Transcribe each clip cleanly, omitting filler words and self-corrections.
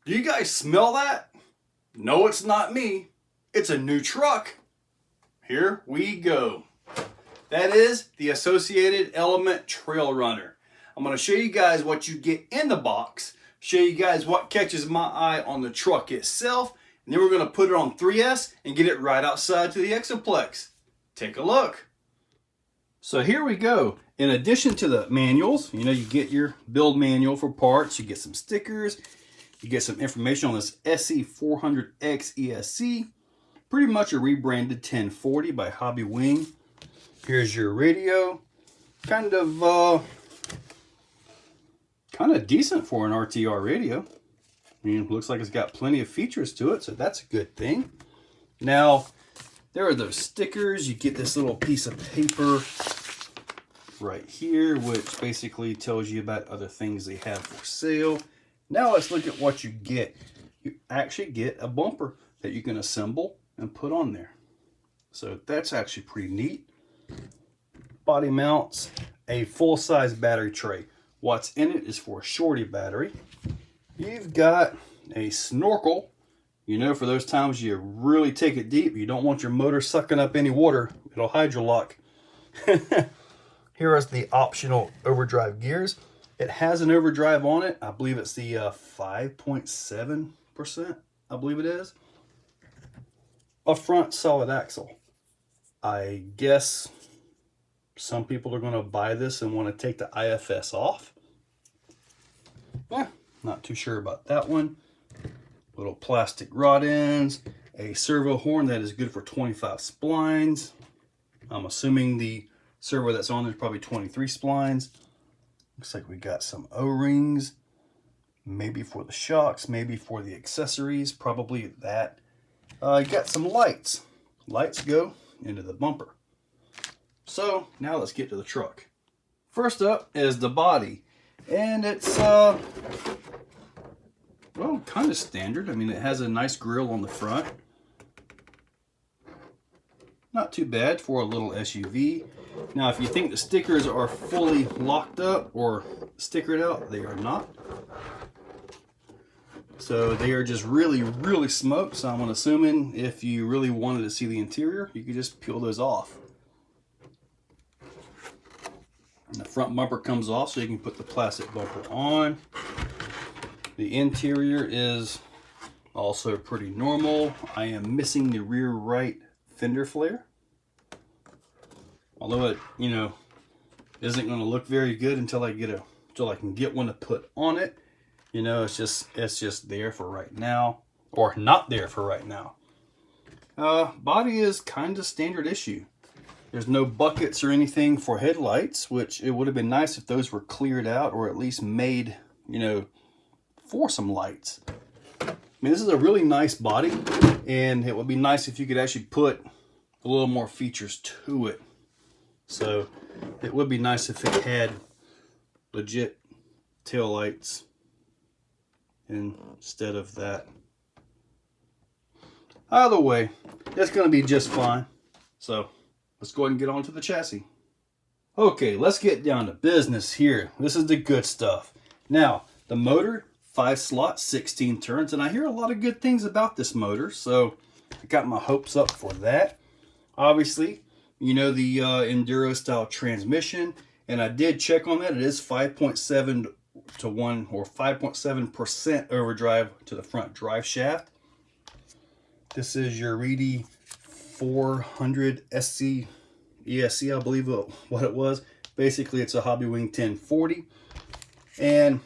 Do you guys smell that? No, it's not me. It's a new truck. Here we go. That is the Associated Element Trail Runner. I'm going to show you guys what you get in the box, show you guys what catches my eye on the truck itself, and then we're going to put it on 3S and get it right outside to the Exoplex. Take a look. So here we go. In addition to the manuals, you get your build manual for parts, you get some stickers, you get some information on this SE400X ESC, pretty much a rebranded 1040 by Hobby Wing. Here's your radio, kind of decent for an RTR radio. I mean, it looks like it's got plenty of features to it, so that's a good thing. Now, there are those stickers. You get this little piece of paper right here, which basically tells you about other things they have for sale. Now let's look at what you get. You actually get a bumper that you can assemble and put on there. So that's actually pretty neat. Body mounts, a full-size battery tray. What's in it is for a shorty battery. You've got a snorkel, for those times you really take it deep. You don't want your motor sucking up any water. It'll hydrolock. Here is the optional overdrive gears. It has an overdrive on it. I believe it's the 5.7%, I believe it is. A front solid axle. I guess some people are going to buy this and want to take the IFS off. Not too sure about that one. Little plastic rod ends. A servo horn that is good for 25 splines. I'm assuming the servo that's on there is probably 23 splines. Looks like we got some O-rings. Maybe for the shocks, maybe for the accessories. Probably that. You got some lights. Lights go into the bumper. So now let's get to the truck. First up is the body, and it's well, kind of standard. I mean, it has a nice grille on the front. Not too bad for a little SUV. Now, if you think the stickers are fully locked up or stickered out, they are not. So they are just really, really smoked. So I'm assuming if you really wanted to see the interior, you could just peel those off. And the front bumper comes off so you can put the plastic bumper on. The interior is also pretty normal. I am missing the rear right fender flare. Although it, isn't going to look very good until I can get one to put on it. It's just there for right now, or not there for right now. Body is kind of standard issue. There's no buckets or anything for headlights, which it would have been nice if those were cleared out or at least made, for some lights. I mean, this is a really nice body, and it would be nice if you could actually put a little more features to it. So it would be nice if it had legit tail lights instead of that. Either way, it's going to be just fine. So let's go ahead and get on to the chassis. Okay, let's get down to business here. This is the good stuff. Now, the motor, 5 slots, 16 turns, and I hear a lot of good things about this motor, so I got my hopes up for that. Obviously, the Enduro style transmission, and I did check on that. It is 5.7 to 1 or 5.7% overdrive to the front drive shaft. This is your Reedy 400 SC ESC, I believe what it was. Basically, it's a Hobby Wing 1040, and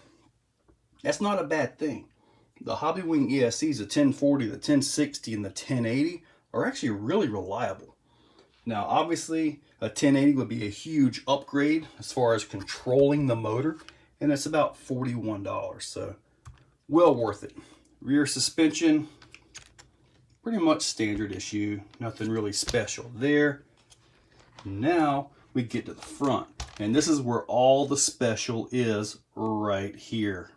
that's not a bad thing. The Hobby Wing ESCs, the 1040, the 1060, and the 1080 are actually really reliable. Now, obviously, a 1080 would be a huge upgrade as far as controlling the motor, and it's about $41, so well worth it. Rear suspension, pretty much standard issue, nothing really special there. Now we get to the front, and this is where all the special is right here.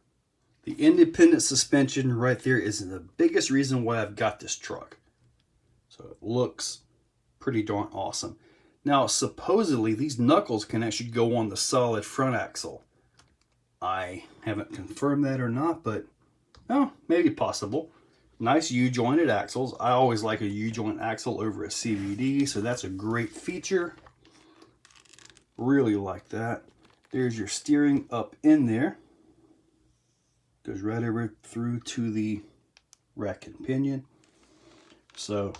The independent suspension right there is the biggest reason why I've got this truck. So it looks pretty darn awesome. Now, supposedly these knuckles can actually go on the solid front axle. I haven't confirmed that or not, but Oh, maybe possible. Nice U-jointed axles. I always like a U-joint axle over a CVD, so that's a great feature. Really like that. There's your steering up in there. Goes right over through to the rack and pinion. So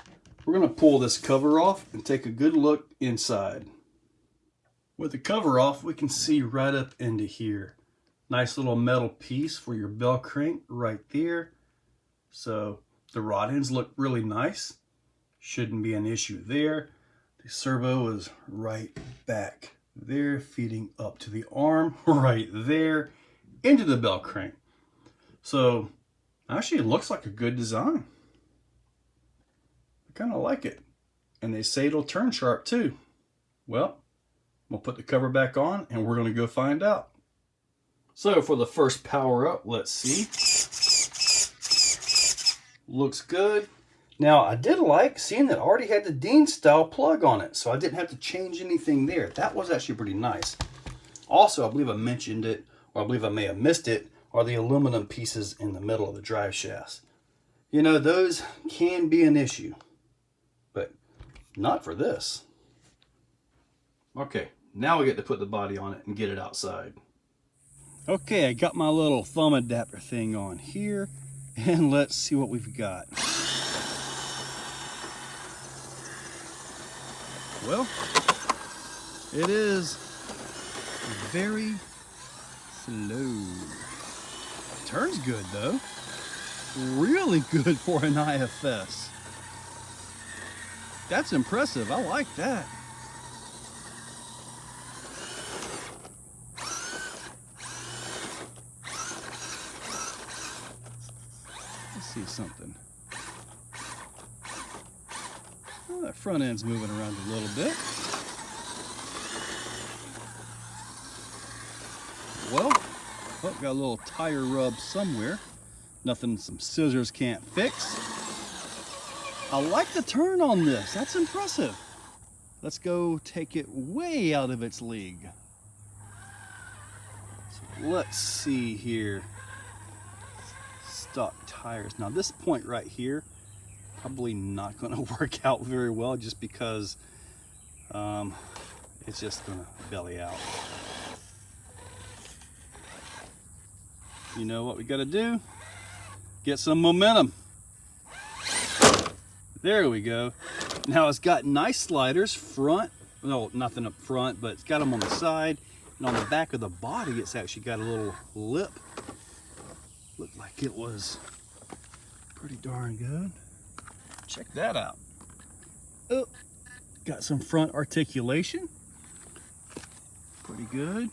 we're going to pull this cover off and take a good look inside. With the cover off, we can see right up into here. Nice little metal piece for your bell crank right there. So the rod ends look really nice. Shouldn't be an issue there. The servo is right back there, feeding up to the arm right there into the bell crank. So actually it looks like a good design. I kind of like it. And they say it'll turn sharp too. Well, we'll put the cover back on and we're going to go find out. So for the first power up, let's see. Looks good. Now I did like seeing that it already had the Dean style plug on it, so I didn't have to change anything there. That was actually pretty nice. Also, I believe I mentioned it, or I believe I may have missed it, are the aluminum pieces in the middle of the drive shafts. You know, those can be an issue, but not for this. Okay, now we get to put the body on it and get it outside. Okay, I got my little thumb adapter thing on here, and let's see what we've got. Well, it is very slow. Turns good though. Really good for an IFS. That's impressive. I like that. Let's see something. Well, that front end's moving around a little bit. Well, oh, got a little tire rub somewhere. Nothing some scissors can't fix. I like the turn on this. That's impressive. Let's go take it way out of its league. So let's see here. Stock tires. Now this point right here, probably not going to work out very well just because it's just going to belly out. You know what we got to do? Get some momentum. There we go. Now it's got nice sliders front. No, nothing up front, but it's got them on the side. And on the back of the body, it's actually got a little lip. Looked like it was pretty darn good. Check that out. Oh, got some front articulation. Pretty good.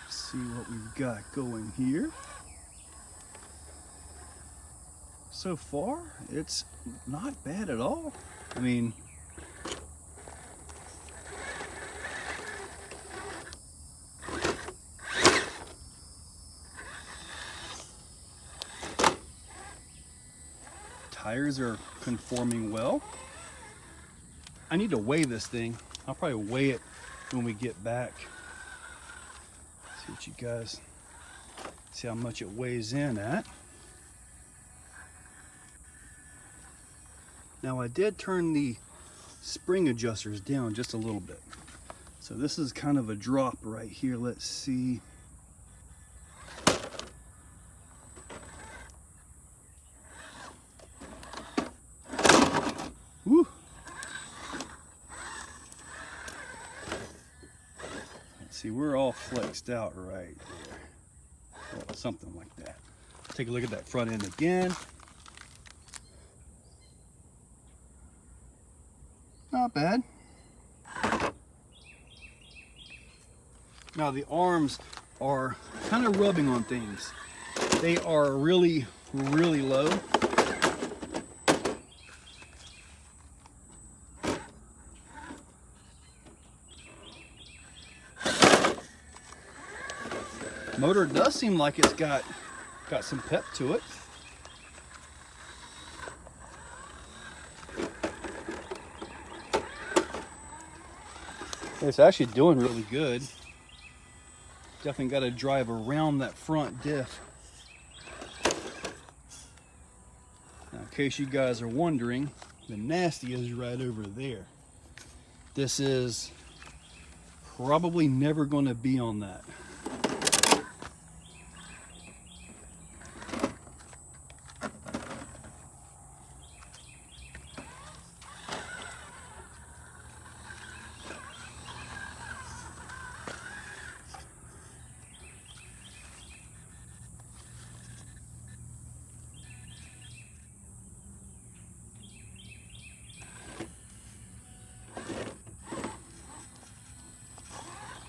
See what we've got going here. So far, it's not bad at all. I mean, tires are conforming well. I need to weigh this thing. I'll probably weigh it when we get back. See what you guys, see how much it weighs in at. Now I did turn the spring adjusters down just a little bit. So this is kind of a drop right here. Let's see. Woo. Let's see, we're all flexed out right there. Well, something like that. Take a look at that front end again. Not bad. Now the arms are kind of rubbing on things. They are really, really low. Motor does seem like it's got some pep to it. It's actually doing really good. Definitely got to drive around that front diff. Now, in case you guys are wondering, the nasty is right over there. This is probably never going to be on that.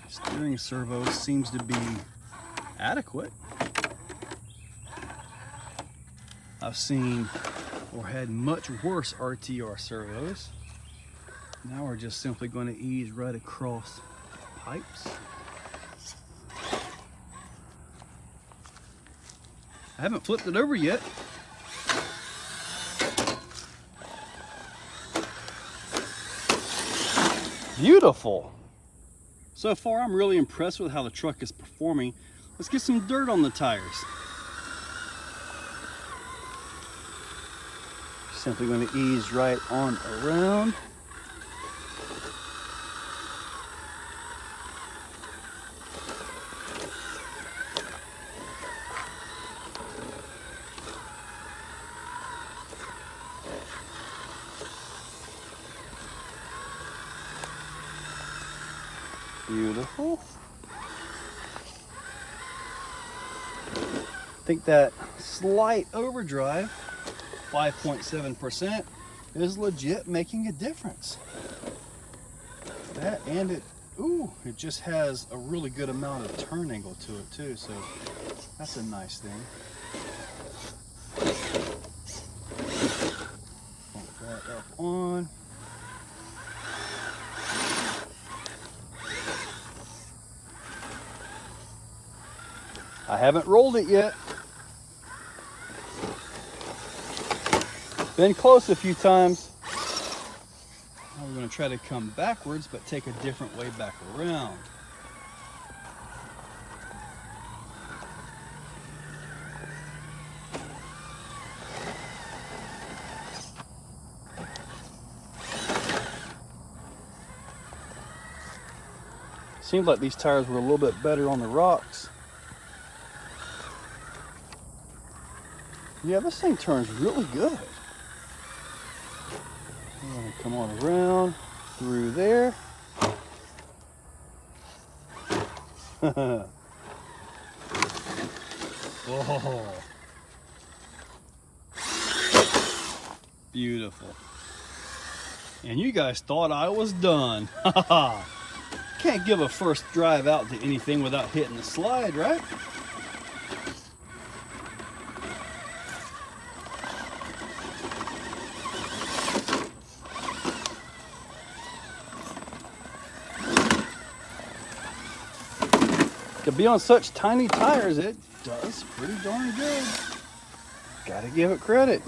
Steering servo seems to be adequate. I've seen or had much worse RTR servos. Now we're just simply going to ease right across pipes. I haven't flipped it over yet. Beautiful. So far, I'm really impressed with how the truck is performing. Let's get some dirt on the tires. Simply going to ease right on around. Beautiful. I think that slight overdrive, 5.7%, is legit making a difference. That and it just has a really good amount of turn angle to it too, so that's a nice thing. Pump that up on. I haven't rolled it yet. Been close a few times. Now we're going to try to come backwards, but take a different way back around. Seems like these tires were a little bit better on the rocks. Yeah, this thing turns really good. I'm going to come on around through there. Oh, beautiful. And you guys thought I was done. Can't give a first drive out to anything without hitting the slide, right? To be on such tiny tires, it does pretty darn good. Gotta give it credit.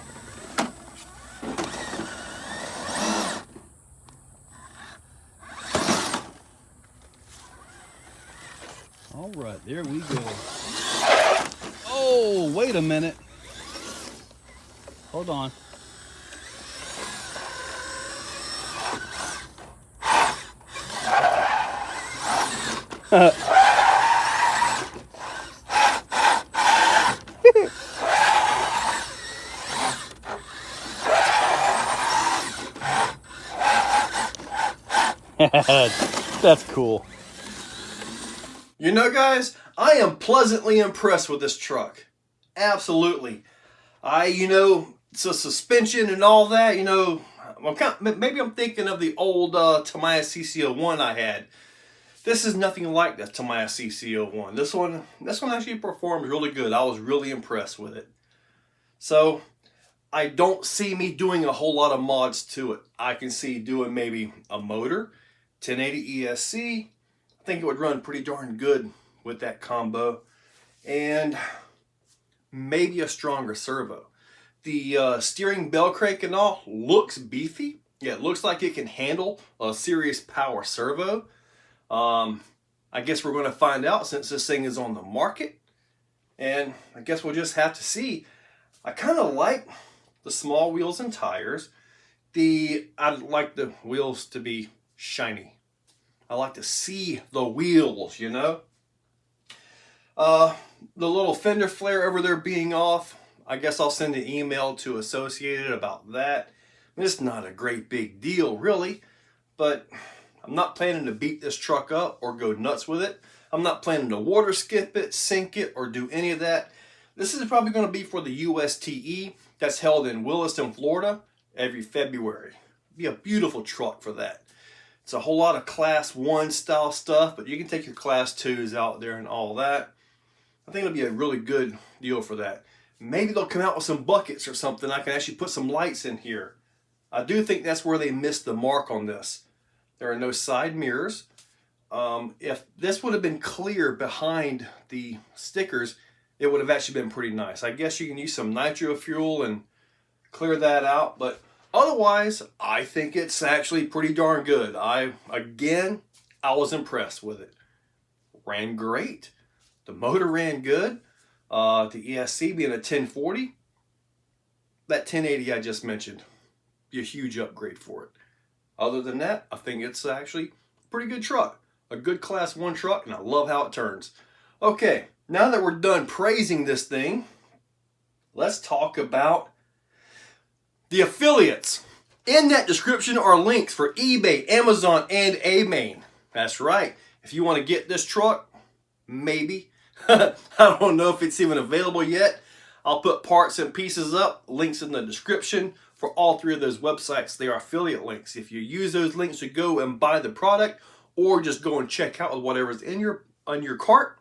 All right, there we go. Oh, wait a minute. Hold on. That's cool. You know, guys, I am pleasantly impressed with this truck. Absolutely. It's a suspension and all that, maybe I'm thinking of the old Tamiya CC01 I had. This is nothing like that Tamiya CC01. This one actually performs really good. I was really impressed with it. So, I don't see me doing a whole lot of mods to it. I can see doing maybe a motor, 1080 ESC. I think it would run pretty darn good with that combo. And maybe a stronger servo. The steering bell crank and all looks beefy. Yeah, it looks like it can handle a serious power servo. I guess we're going to find out since this thing is on the market. And I guess we'll just have to see. I kind of like the small wheels and tires. I'd like the wheels to be shiny. I like to see the wheels, you know. The little fender flare over there being off, I guess I'll send an email to Associated about that. It's not a great big deal, really, but I'm not planning to beat this truck up or go nuts with it. I'm not planning to water skip it, sink it, or do any of that. This is probably going to be for the USTE that's held in Williston, Florida every February. It'd be a beautiful truck for that. It's a whole lot of Class 1 style stuff, but you can take your Class 2s out there and all that. I think it'll be a really good deal for that. Maybe they'll come out with some buckets or something. I can actually put some lights in here. I do think that's where they missed the mark on this. There are no side mirrors. If this would have been clear behind the stickers, it would have actually been pretty nice. I guess you can use some nitro fuel and clear that out, but otherwise, I think it's actually pretty darn good. I was impressed with it. Ran great. The motor ran good. The ESC being a 1040. That 1080 I just mentioned, be a huge upgrade for it. Other than that, I think it's actually a pretty good truck. A good Class 1 truck, and I love how it turns. Okay, now that we're done praising this thing, let's talk about the affiliates. In that description are links for eBay, Amazon, and AMain. That's right. If you want to get this truck, maybe. I don't know if it's even available yet. I'll put parts and pieces up, links in the description for all three of those websites. They are affiliate links. If you use those links to go and buy the product or just go and check out whatever's in on your cart,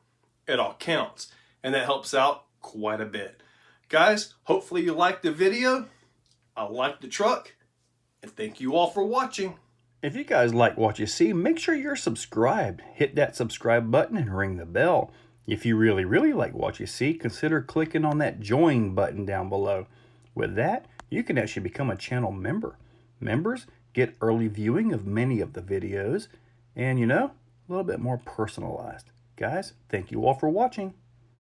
it all counts. And that helps out quite a bit. Guys, hopefully you liked the video. I like the truck. And thank you all for watching. If you guys like what you see, make sure you're subscribed. Hit that subscribe button and ring the bell. If you really, really like what you see, consider clicking on that join button down below. With that, you can actually become a channel member. Members get early viewing of many of the videos and, a little bit more personalized. Guys, thank you all for watching.